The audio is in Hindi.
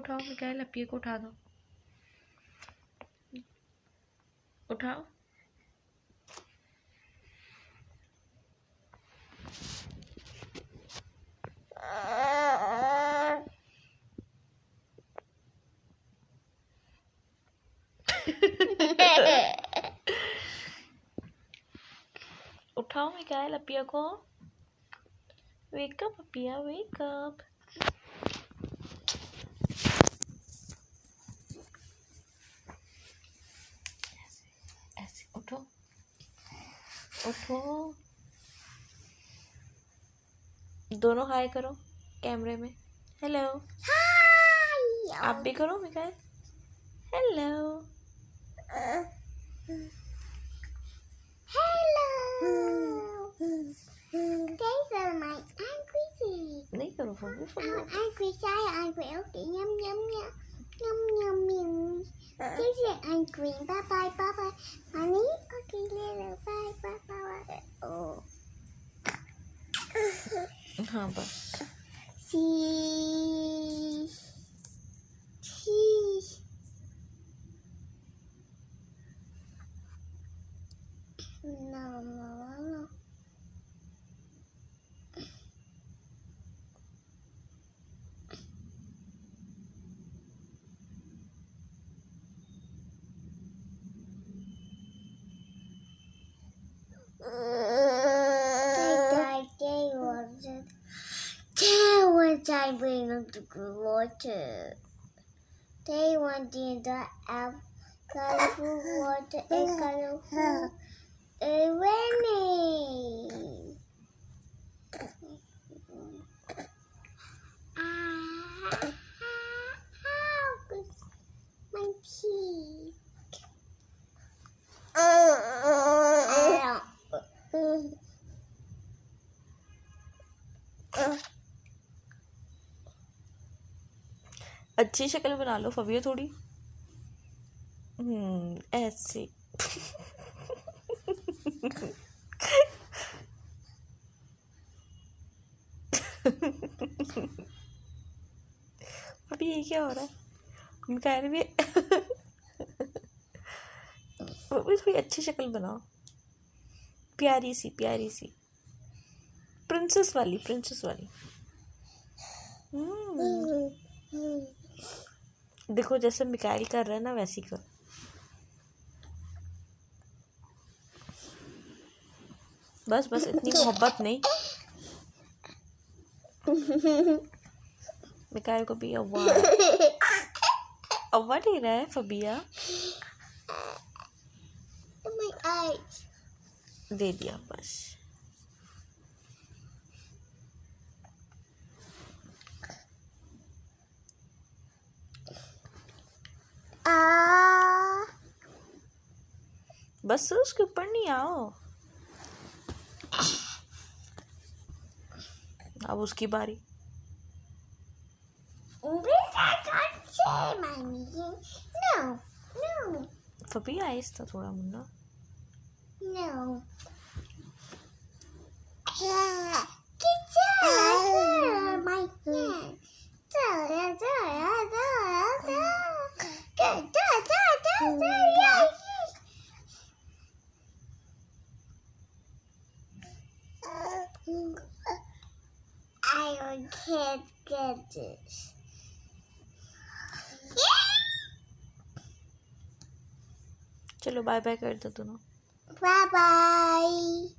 उठाओ मिकाइल, अपिया को उठा दो, उठाओ। उठाओ मिकाइल अपिया को। Wake up Apia, wake up. ऐसे उठो, उठो। दोनों हाय करो कैमरे में। हेलो। हाय। आप भी करो Mikail. Hello. Hello. These are my angry kids. नहीं करो फबी, फबी। Angry shy, angry okay. Yum yum yum. Yum yum yum. This is angry. Bye bye bye bye. Honey, okay, little bye bye bye. Oh. हाँ बस। See. No, no, no. They was I bring up the water. They wanted the colorful water and colorful raining. My teeth. अच्छी शक्ल बना लो फबिया थोड़ी। ऐसे। अभी ये क्या हो रहा है? मिकाइल भी वो भी थोड़ी अच्छी शक्ल बनाओ, प्यारी सी प्रिंसेस वाली। देखो जैसे मिकाइल कर रहा है ना वैसी कर। बस इतनी मोहब्बत नहीं। मिकाइल को भी अव्वा दे रहा है फबिया। My eyes. दे दिया बस। बस उसके ऊपर नहीं आओ। अब उसकी बारी। I can't say, mommy. No. Fabia आहिस्ता थोड़ा Munna. No. My hand. I can't get this. चलो बाय बाय कर दो दोनों। Bye bye.